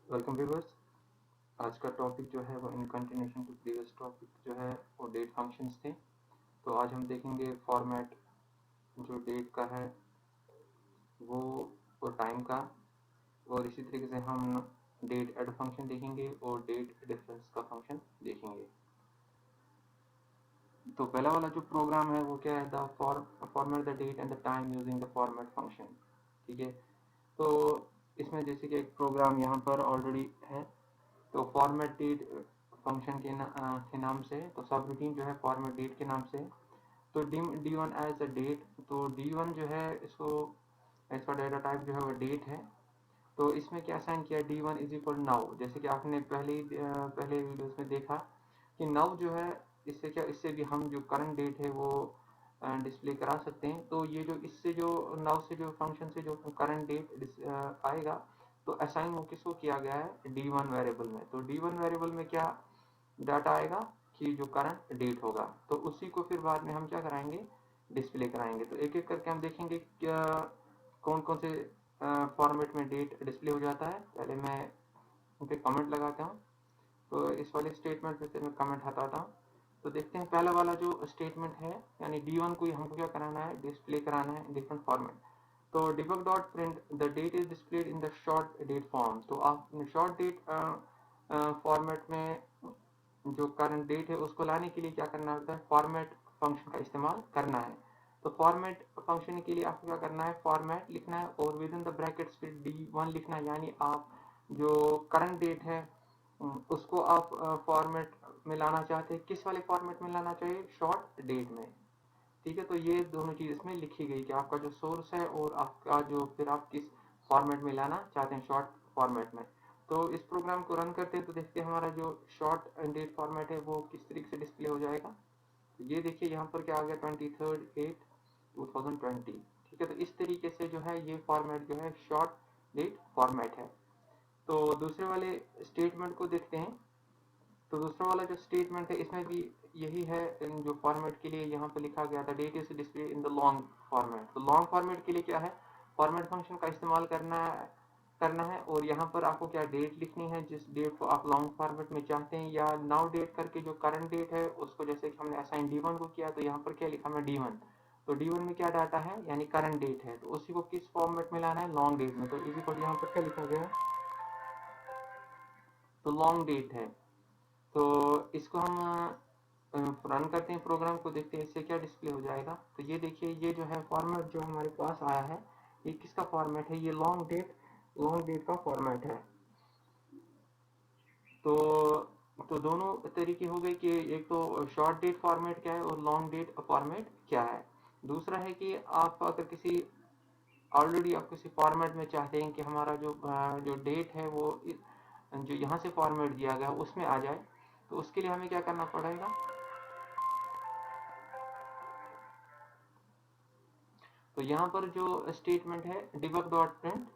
Welcome viewers. आज का topic जो है वो इन कंटिन्यूशन टू प्रीवियस टॉपिक जो है वो डेट फंक्शंस थे। तो आज हम देखेंगे फॉर्मेट जो डेट का है वो और टाइम का, और इसी तरीके से हम डेट ऐड फंक्शन देखेंगे और डेट डिफरेंस का फंक्शन देखेंगे। तो पहला वाला जो प्रोग्राम है वो क्या है, the format the date and the time using the format function. ठीक है, तो इसमें जैसे कि एक प्रोग्राम यहाँ पर ऑलरेडी है, तो फॉर्मेट डेट फंक्शन के नाम से, तो सब रूटीन जो है फॉर्मेट डेट के नाम से। तो D one as a date, तो डी वन जो है इसका डेटा टाइप जो है वो डेट है। तो इसमें क्या साइन किया, D one is equal now, जैसे कि आपने पहले वीडियोस में देखा कि नाउ जो है इससे भी हम जो करंट डेट है वो डिस्प्ले करा सकते हैं। तो ये जो इससे जो नाउ से जो फंक्शन से जो करंट डेट आएगा, तो असाइन वो किसको किया गया है, डी वन वेरिएबल में। तो डी वन वेरिएबल में क्या डाटा आएगा कि जो करंट डेट होगा, तो उसी को फिर बाद में हम क्या कराएंगे, डिस्प्ले कराएंगे। तो एक एक करके हम देखेंगे क्या कौन कौन से फॉर्मेट में डेट डिस्प्ले हो जाता है। पहले मैं उन पे कमेंट लगाता हूँ। तो इस वाले स्टेटमेंट पे मैं कमेंट हटाता हूँ। तो देखते हैं पहला वाला जो स्टेटमेंट है, यानी डी वन को हमको क्या कराना है, डिस्प्ले कराना है डिफरेंट फॉर्मेट। तो debug dot print the date is displayed in the short date form. तो आप शॉर्ट डेट फॉर्मेट में जो करंट डेट है उसको लाने के लिए क्या करना होता है, फॉर्मेट फंक्शन का इस्तेमाल करना है। तो फॉर्मेट फंक्शन के लिए आपको क्या करना है, फॉर्मेट लिखना है और विद इन द ब्रैकेट्स फिर डी वन लिखना है। यानी आप जो करंट डेट है उसको आप फॉर्मेट में लाना चाहते हैं, किस वाले फॉर्मेट में लाना चाहिए, शॉर्ट डेट में। ठीक है, तो ये दोनों चीज इसमें लिखी गई कि आपका जो सोर्स है और आपका जो फिर आप किस फॉर्मेट में लाना चाहते हैं, शॉर्ट फॉर्मेट में। तो इस प्रोग्राम को रन करते हैं तो देखते हैं हमारा जो शॉर्ट डेट फॉर्मेट है वो किस तरीके से डिस्प्ले हो जाएगा। तो ये देखिए यहाँ पर क्या आ गया, 23/8/2020। ठीक है, तो इस तरीके से जो है ये फॉर्मेट जो है शॉर्ट डेट फॉर्मेट है। तो दूसरे वाले स्टेटमेंट को देखते हैं। तो दूसरा वाला जो स्टेटमेंट है इसमें भी यही है, जो फॉर्मेट के लिए यहाँ पे लिखा गया था, date is display in the long format. तो लॉन्ग फॉर्मेट के लिए क्या है, फॉर्मेट फंक्शन का इस्तेमाल करना है और यहाँ पर आपको क्या डेट लिखनी है, जिस डेट को आप लॉन्ग फॉर्मेट में चाहते हैं, या नाउ डेट करके जो करंट डेट है उसको, जैसे कि हमने असाइन डी वन को किया, तो यहाँ पर क्या लिखा मैं डी वन। तो डी वन में क्या डाटा है, यानी करंट डेट है, तो उसी को किस फॉर्मेट में लाना है, लॉन्ग डेट में। तो इसी को यहाँ पर क्या लिखा गया, तो लॉन्ग डेट है। तो इसको हम रन करते हैं प्रोग्राम को, देखते हैं इससे क्या डिस्प्ले हो जाएगा। तो ये देखिए, ये जो है फॉर्मेट जो हमारे पास आया है, ये किसका फॉर्मेट है, ये लॉन्ग डेट का फॉर्मेट है। तो दोनों तरीके हो गए कि एक तो शॉर्ट डेट फॉर्मेट क्या है और लॉन्ग डेट फॉर्मेट क्या है। दूसरा है कि आप अगर किसी ऑलरेडी आप किसी फॉर्मेट में चाहते हैं कि हमारा जो डेट है वो जो यहाँ से फॉर्मेट दिया गया उसमें आ जाए, तो उसके लिए हमें क्या करना पड़ेगा। तो यहाँ पर जो स्टेटमेंट है डिबग डॉट प्रिंट,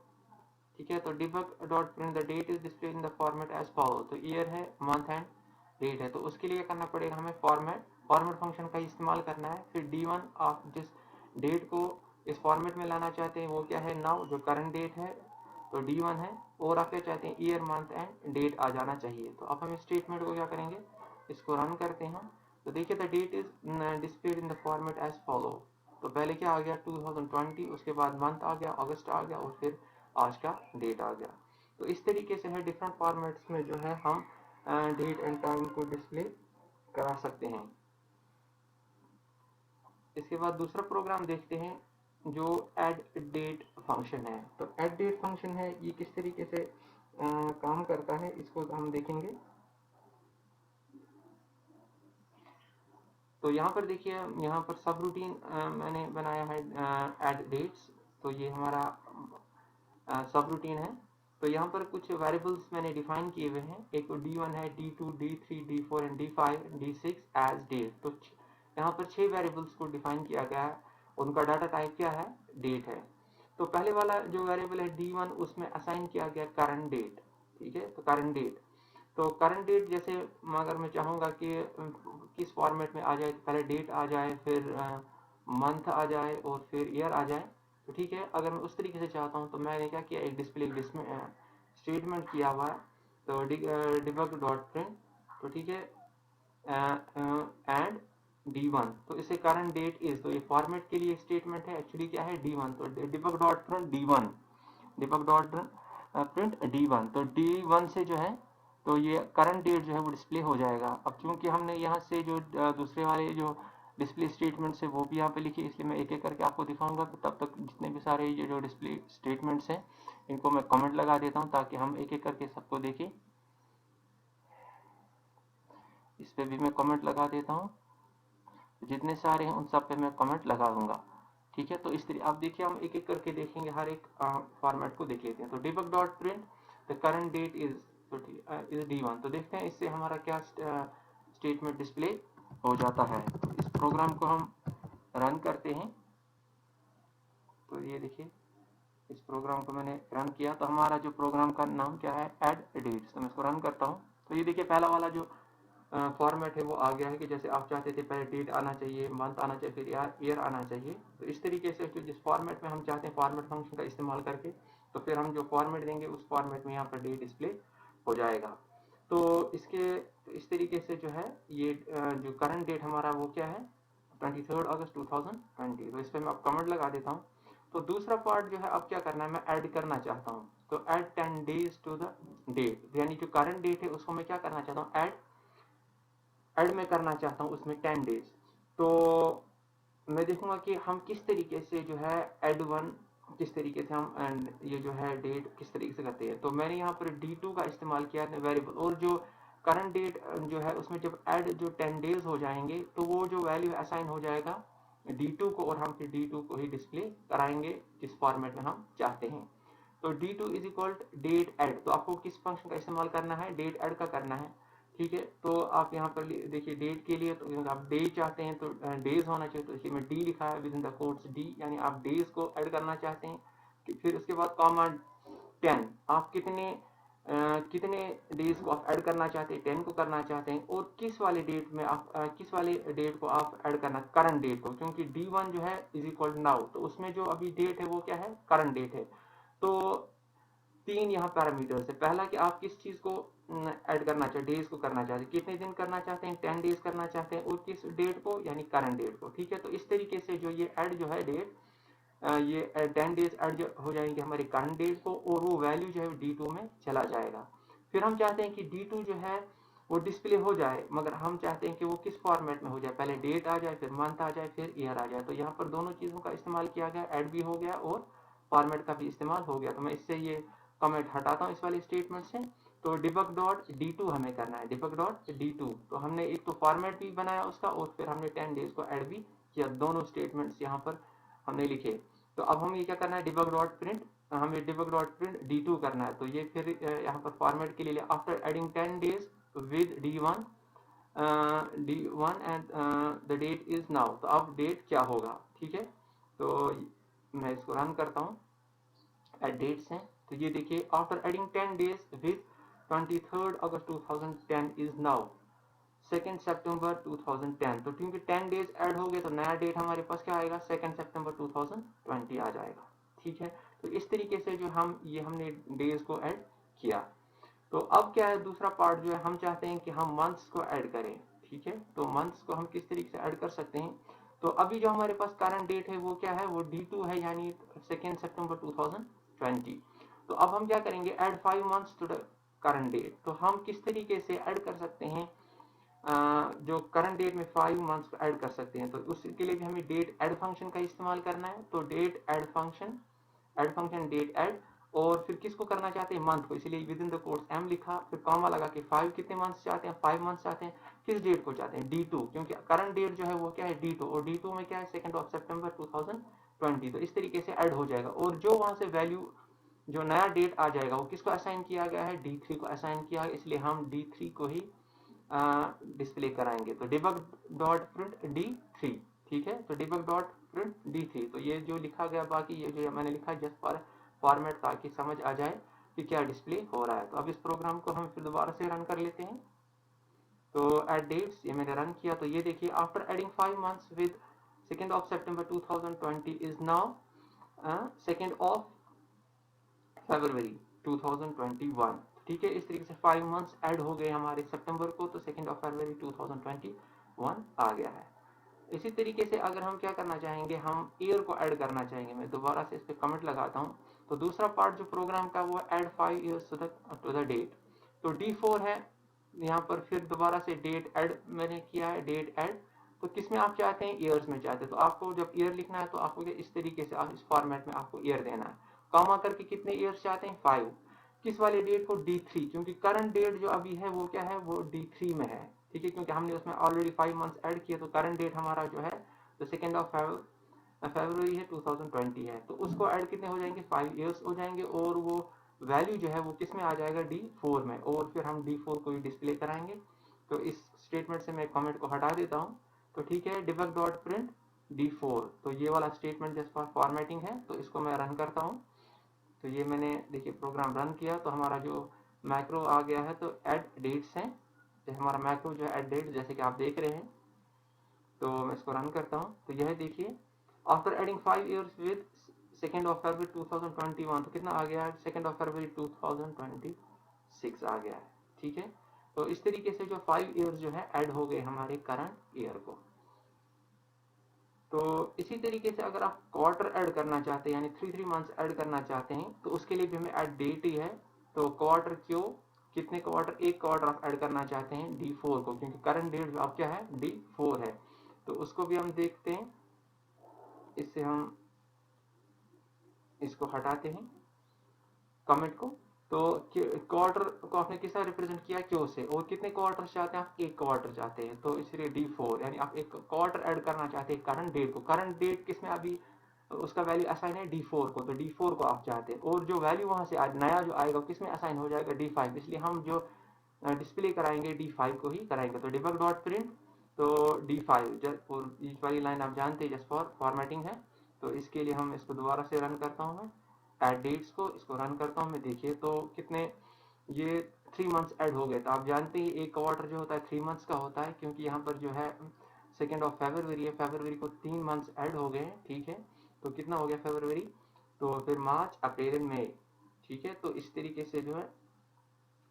ठीक है, तो debug dot print the date is display in the format as follow. तो ईयर है, मंथ एंड डेट है, तो उसके लिए करना पड़ेगा हमें फॉर्मेट फंक्शन का इस्तेमाल करना है। फिर डी वन, आप जिस डेट को इस फॉर्मेट में लाना चाहते हैं वो क्या है, नाउ जो करंट डेट है, तो डी वन है, और आप क्या चाहते हैं, ईयर मंथ एंड डेट आ जाना चाहिए। तो अब हम इस स्टेटमेंट को क्या करेंगे, इसको रन करते हैं। तो देखिए the date is displayed in the format as follow. तो पहले क्या आ गया, 2020, उसके बाद मंथ आ गया, अगस्त आ गया, और फिर आज का डेट आ गया। तो इस तरीके से है डिफरेंट फॉर्मेट्स में जो है हम डेट एंड टाइम को डिस्प्ले करा सकते हैं। इसके बाद दूसरा प्रोग्राम देखते हैं जो एड डेट फंक्शन है। तो एड डेट फंक्शन है, ये किस तरीके से काम करता है इसको हम देखेंगे। तो यहाँ पर देखिए, यहाँ पर सब रूटीन मैंने बनाया है एड डेट्स। तो ये हमारा सब रूटीन है। तो यहाँ पर कुछ वेरिएबल्स मैंने डिफाइन किए हुए हैं, एक डी वन है, D two, D three, D four and D five, D six as date. तो यहाँ पर 6 वेरिएबल्स को डिफाइन किया गया है, उनका डाटा टाइप क्या है, डेट है। तो पहले वाला जो वेरिएबल है डी वन, उसमें असाइन किया गया करंट डेट। ठीक है, तो करंट डेट, तो करंट डेट जैसे अगर मैं चाहूँगा कि किस फॉर्मेट में आ जाए, तो पहले डेट आ जाए, फिर मंथ आ जाए, और फिर ईयर आ जाए। तो ठीक है, अगर मैं उस तरीके से चाहता हूँ तो मैंने क्या किया, एक डिस्प्ले स्टेटमेंट किया हुआ है, तो डिबग डॉट प्रिंट, तो ठीक है, एंड D1, तो इसे करंट डेट इज, तो ये फॉर्मेट के लिए स्टेटमेंट है, एक्चुअली क्या है D1, तो debug dot print D1, debug dot print D1, तो D1 से जो है तो ये करंट डेट जो है वो डिस्प्ले हो जाएगा। अब चूंकि हमने यहाँ से जो दूसरे वाले जो डिस्प्ले स्टेटमेंट्स है वो भी यहाँ पे लिखी, इसलिए मैं एक एक करके आपको दिखाऊंगा। तब तक जितने भी सारे ये जो डिस्प्ले स्टेटमेंट्स हैं इनको मैं कमेंट लगा देता हूँ ताकि हम एक एक करके सबको देखें। इस पे भी मैं कमेंट लगा देता हूँ, जितने सारे हैं उन सब पे मैं कमेंट लगा दूंगा, ठीक है। तो इस तरीके आप देखिए, हम एक एक करके देखेंगे, हर एक फॉर्मेट को देख लेते हैं। तो debug dot print the current date is, तो इज D1, तो देखते हैं इससे हमारा क्या स्टेटमेंट डिस्प्ले हो जाता है। तो इस प्रोग्राम को हम रन करते हैं, तो ये देखिए इस प्रोग्राम को मैंने रन किया, तो हमारा जो प्रोग्राम का नाम क्या है, ऐड डेट्स, तो मैं इसको रन करता हूँ। तो ये देखिए पहला वाला जो फॉर्मेट है वो आ गया है कि जैसे आप चाहते थे पहले डेट आना चाहिए, मंथ आना चाहिए, फिर ईयर आना चाहिए। तो इस तरीके से जिस फॉर्मेट में हम चाहते हैं फॉर्मेट फंक्शन का इस्तेमाल करके, तो फिर हम जो फॉर्मेट देंगे उस फॉर्मेट में यहाँ पर डेट डिस्प्ले हो जाएगा। तो इस तरीके से जो है ये जो करंट डेट हमारा वो क्या है, 23 अगस्त 2020। तो इस पर मैं अब कमेंट लगा देता हूँ। तो दूसरा पार्ट जो है अब क्या करना है, मैं ऐड करना चाहता हूँ, तो add 10 days to the date, यानी जो करंट डेट है उसको मैं क्या करना चाहता हूँ, ऐड में करना चाहता हूँ उसमें 10 डेज। तो मैं देखूंगा कि हम किस तरीके से जो है ऐड वन, किस तरीके से हम ये जो है डेट किस तरीके से करते हैं। तो मैंने यहाँ पर D2 का इस्तेमाल किया है वेरिएबल, और जो करंट डेट जो है उसमें जब ऐड जो 10 डेज हो जाएंगे तो वो जो वैल्यू असाइन हो जाएगा D2 को, और हम फिर D2 को ही डिस्प्ले कराएंगे जिस फॉर्मेट में हम चाहते हैं। तो D2 is equal date add, तो आपको किस फंक्शन का इस्तेमाल करना है, डेट ऐड का करना है, ठीक है। तो आप यहाँ पर देखिए डेट के लिए, तो आप डे चाहते हैं तो डेज होना चाहिए, तो इसलिए मैं डी लिखा है with in the quotes D, यानी आप डेज को ऐड करना चाहते हैं। फिर उसके बाद कॉमा 10, आप कितने डेज को आप ऐड करना चाहते हैं, 10 को करना चाहते हैं, और किस वाले डेट में आप किस वाले डेट को आप ऐड करना, करंट डेट को, क्योंकि D1 जो है इज इक्वल नाउ, तो उसमें जो अभी डेट है वो क्या है, करंट डेट है। तो तीन यहाँ पैरामीटर्स है, पहला कि आप किस चीज को ऐड करना चाहते, डेज को करना चाहते हैं, कितने दिन करना चाहते हैं, 10 डेज करना चाहते हैं, और किस डेट को, यानी करंट डेट को, ठीक है। तो इस तरीके से जो ये ऐड जो है डेट, ये 10 डेज ऐड हो जाएंगे हमारे करंट डेट को, और वो वैल्यू जो है D2 में चला जाएगा। फिर हम चाहते हैं कि D2 जो है वो डिस्प्ले हो जाए, मगर हम चाहते हैं कि वो किस फॉर्मेट में हो जाए, पहले डेट आ जाए, फिर मंथ आ जाए, फिर ईयर आ जाए। तो यहाँ पर दोनों चीजों का इस्तेमाल किया गया, ऐड भी हो गया और फॉर्मेट का भी इस्तेमाल हो गया। तो मैं इससे ये कमेंट हटाता हूँ इस वाले स्टेटमेंट से। तो डिबग डॉट D2 हमें करना है, डिबग डॉट D2, तो हमने एक तो फॉर्मेट भी बनाया उसका, और फिर हमने 10 डेज को ऐड भी किया, दोनों स्टेटमेंट्स यहाँ पर हमने लिखे। तो अब हमें क्या करना है, डिबग डॉट प्रिंट, हमें डिबग डॉट प्रिंट D2 करना है। तो ये फिर यहाँ पर फॉर्मेट के लिए after adding 10 days with D1 and the date is now, तो अब डेट क्या होगा, ठीक है। तो मैं इसको रन करता हूँ, एड डेट्स हैं, तो ये देखिए after adding 10 days with 23 August 2010 is now 2 सितंबर 2010। तो क्योंकि 10 डेज ऐड हो गए तो नया डेट हमारे पास क्या आएगा, 2 सितंबर 2020 आ जाएगा, ठीक है। तो इस तरीके से जो हमने डेज को ऐड किया। तो अब क्या है, दूसरा पार्ट जो है, हम चाहते हैं कि हम मंथ्स को ऐड करें, ठीक है। तो मंथ्स को हम किस तरीके से ऐड कर सकते हैं। तो अभी जो हमारे पास करंट डेट है वो क्या है, वो D2 है, यानी 2 सितंबर 2020। तो अब हम क्या करेंगे, add 5 months to the current date. तो हम किस तरीके से ऐड कर सकते हैं, जो करंट डेट में 5 मंथ्स को ऐड कर सकते हैं। तो उसके लिए भी हमें डेट ऐड फंक्शन का इस्तेमाल करना है। तो date add function date add, और फिर किसको करना चाहते हैं, मंथ को, इसलिए within the quotes M लिखा, फिर कॉमा लगा के 5 कितने मंथ्स चाहते हैं, 5 मंथ्स चाहते हैं, किस डेट को चाहते हैं, D2, क्योंकि करंट डेट जो है वो क्या है, D2, और D2 में क्या है, 2 सितंबर 2020। तो इस तरीके से ऐड हो जाएगा, और जो वहां से वैल्यू जो नया डेट आ जाएगा वो किसको असाइन किया गया है, D3 को असाइन किया है, इसलिए हम D3 को ही डिस्प्ले कराएंगे। तो डिबग डॉट प्रिंट D3, ठीक है। तो डिबग डॉट प्रिंट D3, तो ये जो लिखा गया, बाकी ये जो मैंने लिखा जस्ट फॉर फॉर्मेट, ताकि समझ आ जाए कि क्या डिस्प्ले हो रहा है। तो अब इस प्रोग्राम को हम फिर दोबारा से रन कर लेते हैं। तो एट डेट्स ये मैंने रन किया, तो ये देखिए after adding 5 months with 2 September 2020 is now 2 फरवरी 2021। ठीक है, इस तरीके से 5 मंथ्स ऐड हो गए हमारे सितंबर को, तो 2 फरवरी 2021 आ गया है। इसी तरीके से अगर हम क्या करना चाहेंगे, हम ईयर को ऐड करना चाहेंगे, मैं दोबारा से इस पर कमेंट लगाता हूँ। तो दूसरा पार्ट जो प्रोग्राम का वो add 5 years to the date, तो D4 है यहाँ पर। फिर दोबारा से डेट ऐड मैंने किया है, डेट ऐड। तो किस में आप चाहते हैं, ईयर्स में चाहते हैं, तो आपको जब ईयर लिखना है तो आपको इस तरीके से आप इस फॉर्मेट में आपको ईयर देना है। कॉमा करके कितने ईयर्स चाहते हैं, 5। किस वाले डेट को, D3, क्योंकि करंट डेट जो अभी है वो क्या है, वो D3 में है। ठीक है, क्योंकि हमने उसमें ऑलरेडी 5 मंथ्स ऐड किए, तो करंट डेट हमारा जो है तो 2 फरवरी है 2020 है, तो उसको ऐड कितने हो जाएंगे, 5 ईयर्स हो जाएंगे। और वो वैल्यू जो है वो किस में आ जाएगा, D4 में, और फिर हम D4 को ही डिस्प्ले कराएंगे। तो इस स्टेटमेंट से मैं कमेंट को हटा देता हूँ। तो ठीक है, debug डॉट प्रिंट D4, तो ये वाला स्टेटमेंट जिस पर फॉर्मेटिंग है, तो इसको मैं रन करता हूँ। तो ये मैंने देखिए प्रोग्राम रन किया, तो हमारा जो मैक्रो आ गया है, तो ऐड डेट्स है, तो हमारा मैक्रो जो है ऐड डेट, जैसे कि आप देख रहे हैं। तो मैं इसको रन करता हूँ, तो यह देखिए, आफ्टर एडिंग 5 ईयर्स विद 2 फरवरी 2021, तो कितना आ गया है, 2 फरवरी 2026 आ गया है। ठीक है, तो इस तरीके से जो 5 ईयर्स जो है ऐड हो गए हमारे करंट ईयर को। तो इसी तरीके से अगर आप क्वार्टर ऐड करना चाहते हैं, यानी 3 मंथ्स ऐड करना चाहते हैं, तो उसके लिए भी हमें ऐड डेट ही है। तो क्वार्टर क्यों, कितने क्वार्टर, एक क्वार्टर आप ऐड करना चाहते हैं, D4 को, क्योंकि करंट डेट आप क्या है, D4 है। तो उसको भी हम देखते हैं, इससे हम इसको हटाते हैं कमेंट को। तो क्वार्टर को आपने किस तरह रिप्रेजेंट किया, क्यों से, और कितने क्वार्टर चाहते हैं आप, एक क्वार्टर चाहते हैं, तो इसलिए D4, यानी आप एक क्वार्टर ऐड करना चाहते हैं करंट डेट को। करंट डेट किसमें अभी उसका वैल्यू असाइन है, D4 को, तो D4 को आप चाहते हैं। और जो वैल्यू वहां से नया जो आएगा किसमें असाइन हो जाएगा, D5, इसलिए हम जो डिस्प्ले कराएंगे D5 को ही कराएंगे। तो डिबग डॉट प्रिंट, तो D5, और ये वाली लाइन आप जानते हैं जस्ट फॉर फॉर्मेटिंग है। तो इसके लिए हम इसको दोबारा से रन करता हूँ, मैं ऐड डेट्स को इसको रन करता हूँ। मैं देखिए तो कितने, ये 3 मंथ्स ऐड हो गए। तो आप जानते हैं एक क्वार्टर जो होता है 3 मंथ्स का होता है, क्योंकि यहाँ पर जो है 2 फरवरी है, फरवरी को 3 मंथ्स ऐड हो गए। ठीक है, तो कितना हो गया फरवरी, तो फिर मार्च अप्रैल मई। ठीक है, तो इस तरीके से जो है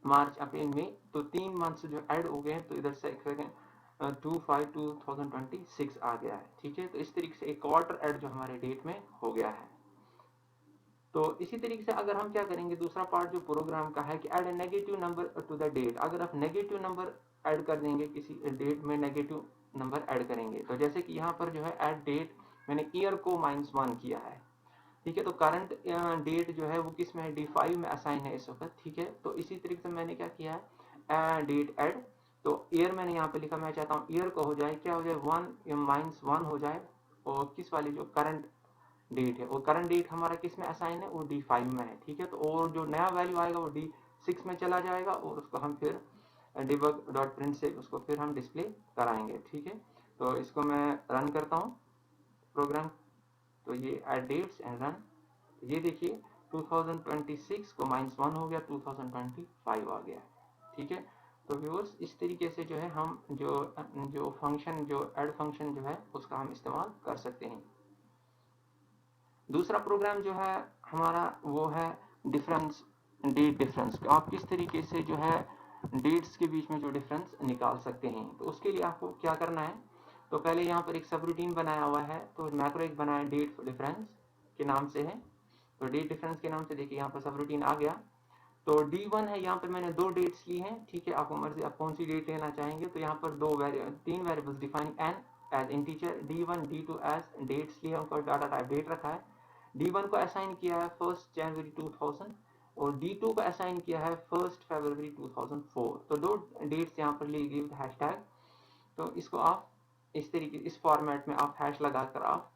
मार्च अप्रैल मई, तो 3 मंथ्स जो ऐड हो गए हैं, तो इधर से 2/5/2026 आ गया है। ठीक है, तो इस तरीके से एक क्वार्टर ऐड जो हमारे डेट में हो गया है। तो इसी तरीके से अगर हम क्या करेंगे, दूसरा पार्ट जो प्रोग्राम का है कि add a negative number to the date. अगर आप नेगेटिव नंबर ऐड कर देंगे, किसी डेट में नेगेटिव नंबर ऐड करेंगे, तो जैसे कि यहाँ पर जो है ऐड डेट, मैंने ईयर को -1 किया है। ठीक है, तो करंट डेट जो है वो किस में है, D5 में असाइन है इस वक्त। ठीक है, तो इसी तरीके से मैंने क्या किया है, डेट ऐड, तो ईयर मैंने यहाँ पे लिखा, मैं चाहता हूँ ईयर को हो जाए, क्या हो जाए, 1 -1 हो जाए, और किस वाली जो करंट डेट है, और करंट डेट हमारा किस में असाइन है, वो D5 में है। ठीक है, तो और जो नया वैल्यू आएगा वो D6 में चला जाएगा, और उसको हम फिर डिबग डॉट प्रिंट से उसको फिर हम डिस्प्ले कराएंगे। ठीक है, तो इसको मैं रन करता हूँ प्रोग्राम। तो ये ऐड डेट्स एंड रन, ये देखिए 2026 को -1 हो गया, 2025 आ गया। ठीक है, तो व्यूअर्स इस तरीके से जो है हम जो फंक्शन, जो ऐड फंक्शन जो है उसका हम इस्तेमाल कर सकते हैं। दूसरा प्रोग्राम जो है हमारा वो है डिफरेंस, डेट डिफरेंस। आप किस तरीके से जो है डेट्स के बीच में जो डिफरेंस निकाल सकते हैं, तो उसके लिए आपको क्या करना है, तो पहले यहाँ पर एक सब रूटीन बनाया हुआ है, तो मैक्रो एक बनाया डेट डिफरेंस के नाम से है। तो डेट डिफरेंस के नाम से देखिए यहाँ पर सब रूटीन आ गया। तो D1 है, यहाँ पर मैंने 2 डेट्स ली हैं। ठीक है, आपको मर्जी आप कौन सी डेट लेना चाहेंगे, तो यहाँ पर 3 variables define n as integer, D1 D2 as dates लिए, उनको डाटा टाइप डेट रखा है। D1 को असाइन किया है 1 जनवरी 2000, और D2 को असाइन किया है 1 फरवरी 2004। तो 2 डेट्स यहाँ पर ली गई विद हैशटैग। तो इसको आप इस तरीके, इस फॉर्मेट में आप हैश लगाकर आप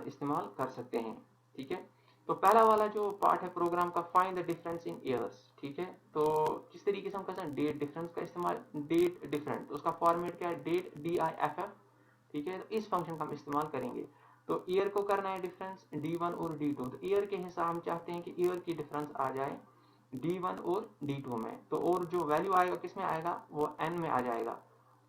इस्तेमाल कर सकते हैं। ठीक है, तो पहला वाला जो पार्ट है प्रोग्राम का, find the difference in years. ठीक है, तो किस तरीके से हम कर सकते हैं डेट डिफरेंस का इस्तेमाल, डेट डिफरेंट, उसका फॉर्मेट क्या है, डेट DIFF। ठीक है, तो इस फंक्शन का हम इस्तेमाल करेंगे। तो ईयर को करना है डिफरेंस D1 और D2, तो ईयर के हिसाब हम चाहते हैं कि ईयर की डिफरेंस आ जाए D1 और D2 में, तो और जो वैल्यू आएगा किस में आएगा, वो n में आ जाएगा।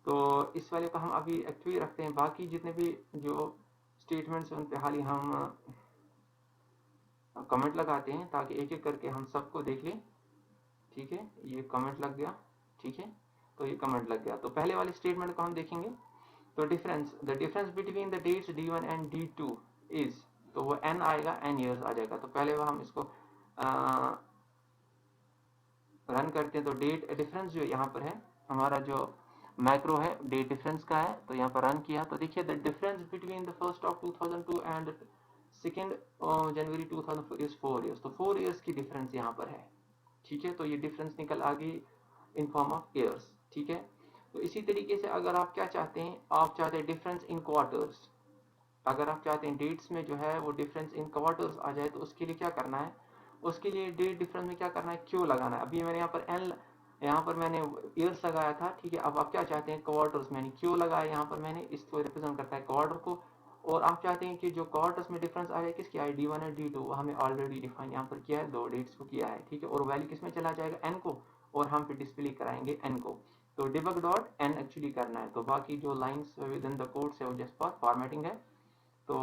तो इस वाले को हम अभी एक्टिव रखते हैं, बाकी जितने भी जो स्टेटमेंट्स उन पे हाल ही हम कमेंट लगाते हैं ताकि एक एक करके हम सबको देख लें। ठीक है, ये कमेंट लग गया। ठीक है, तो ये कमेंट लग गया। तो पहले वाले स्टेटमेंट को हम देखेंगे। तो the difference between the dates D1 and D2 is, तो वो n आएगा, n ईयर्स आ जाएगा। तो पहले वो हम इसको रन करते हैं। तो डेट डिफरेंस जो यहाँ पर है, हमारा जो मैक्रो है डेट डिफरेंस का है, तो यहाँ पर रन किया। तो देखिए the difference between the 1st of 2002 and 2nd January 2004 is 4 years. तो 4 ईयर्स की डिफरेंस यहाँ पर है। ठीक है, तो ये डिफरेंस निकल आ गई इन फॉर्म ऑफ ईयर्स। ठीक है, तो इसी तरीके से अगर आप क्या चाहते हैं, आप चाहते हैं डिफरेंस इन क्वार्टर्स। अगर आप चाहते हैं डेट्स में जो है वो डिफरेंस इन क्वार्टर्स आ जाए, तो उसके लिए क्या करना है, उसके लिए डेट डिफरेंस में क्या करना है, क्यों लगाना है। अभी मैंने यहाँ पर मैंने ईयर्स लगाया था। ठीक है, अब आप क्या चाहते हैं, क्वार्टर्स, मैंने क्यों लगाया यहाँ पर, मैंने इसको रिप्रेजेंट करता है क्वार्टर को। और आप चाहते हैं कि जो क्वार्टर्स में डिफरेंस आ जाए किसकी आए, D1 और D2, हमें ऑलरेडी डिफाइन यहाँ पर किया है, दो डेट्स को किया है। ठीक है, और वैल्यू किस में चला जाएगा, n को, और हम फिर डिस्प्ले कराएंगे n को। तो डिबग डॉट n एक्चुअली करना है। तो बाकी जो lines with in the codes है वो जस्ट फॉर फॉर्मेटिंग है। तो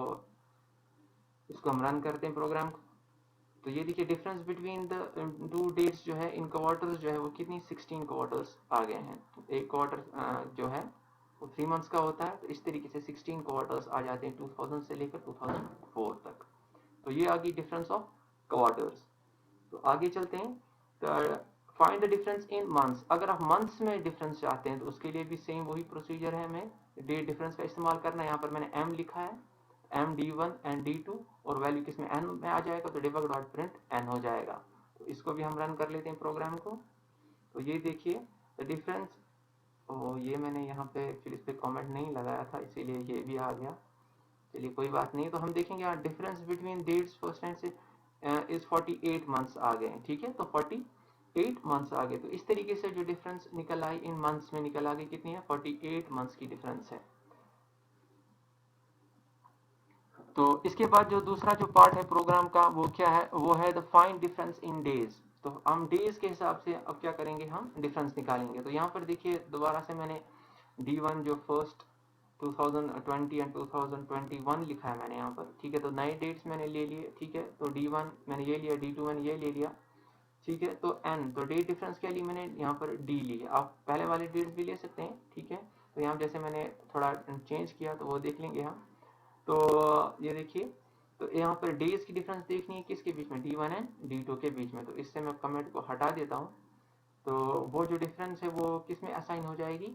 इसको हम रन करते हैं प्रोग्राम को। तो ये देखिए difference between the two dates जो है इन क्वार्टर्स जो है वो कितनी 16 क्वार्टर्स आ गए हैं। तो एक क्वार्टर जो है वो 3 मंथ्स का होता है। तो इस तरीके से 16 क्वार्टर्स आ जाते हैं 2000 से लेकर 2004 तक। तो ये आ गई डिफरेंस ऑफ क्वार्टर्स। तो आगे चलते हैं। तो find the difference in months. अगर आप मंथ्स में डिफरेंस चाहते हैं तो उसके लिए भी सेम वही प्रोसीजर है, हमें डेट डिफरेंस का इस्तेमाल करना है। यहाँ पर मैंने m लिखा है, m D1 एंड D2, और वैल्यू किसमें n में आ जाएगा, तो डिबग डॉट प्रिंट n हो जाएगा। तो इसको भी हम रन कर लेते हैं प्रोग्राम को। तो ये देखिए द डिफरेंस, ये मैंने यहाँ पे एक्चुअली इस पर कॉमेंट नहीं लगाया था, इसीलिए ये भी आ गया। चलिए कोई बात नहीं। तो हम देखेंगे यहाँ difference between dates first and से इज 48 मंथ्स आ गए। ठीक है, तो 48 मंथ्स आ गए। तो इस तरीके से जो डिफरेंस निकल आई इन मंथ्स में निकल आ गई, कितनी है, 48 मंथ्स की डिफरेंस है। तो इसके बाद जो दूसरा जो पार्ट है प्रोग्राम का वो क्या है, वो है the find difference in days. तो हम डेज के हिसाब से अब क्या करेंगे, हम डिफरेंस निकालेंगे। तो यहाँ पर देखिए दोबारा से मैंने D1 जो फर्स्ट 2020 एंड 2021 लिखा है मैंने यहाँ पर। ठीक है, तो नए डेट्स मैंने ले लिए। ठीक है, तो D1 मैंने ये लिया, D2 मैंने ये ले लिया। ठीक है, तो n, तो डेट डिफरेंस क्या ली मैंने यहाँ पर d ली है। आप पहले वाले डेट्स भी ले सकते हैं। ठीक है, तो यहाँ जैसे मैंने थोड़ा चेंज किया तो वो देख लेंगे हम। तो ये देखिए, तो यहाँ पर डेज की डिफरेंस देखनी है किसके बीच में, D1 एंड D2 के बीच में। तो इससे मैं कमेंट को हटा देता हूँ। तो वो जो डिफरेंस है वो किस में असाइन हो जाएगी,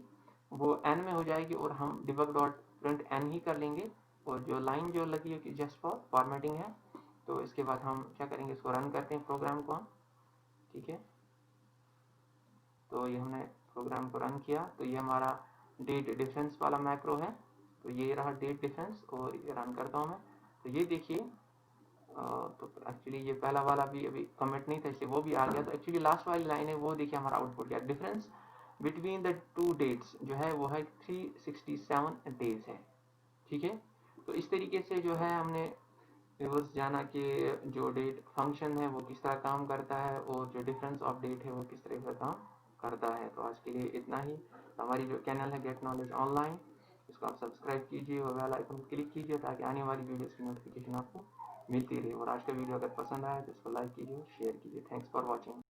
वो n में हो जाएगी, और हम डिबग डॉट प्रिंट n ही कर लेंगे। और जो लाइन जो लगी है कि जस्ट फॉर फॉर्मेटिंग है। तो इसके बाद हम क्या करेंगे, इसको रन करते हैं प्रोग्राम को हम। ठीक है, तो ये हमने प्रोग्राम को रन किया। तो ये हमारा डेट डिफरेंस वाला मैक्रो है। तो ये रहा डेट डिफरेंस, और ये रन करता हूँ मैं। तो ये देखिए, तो एक्चुअली ये पहला वाला भी अभी कमेंट नहीं था, इसलिए वो भी आ गया। तो एक्चुअली लास्ट वाली लाइन है वो देखिए हमारा आउटपुट क्या, difference between the two dates जो है वो है 367 डेज है। ठीक है, तो इस तरीके से जो है हमने व्यूअर्स जाना कि जो डेट फंक्शन है वो किस तरह काम करता है, और जो डिफरेंस ऑफ डेट है वो किस तरह का काम करता है। तो आज के लिए इतना ही। हमारी जो चैनल है गेट नॉलेज ऑनलाइन, इसको आप सब्सक्राइब कीजिए और बेल आइकन क्लिक कीजिए ताकि आने वाली वीडियोस की नोटिफिकेशन आपको मिलती रहे। और आज का वीडियो अगर पसंद आया तो इसको लाइक कीजिए, शेयर कीजिए। Thanks for watching.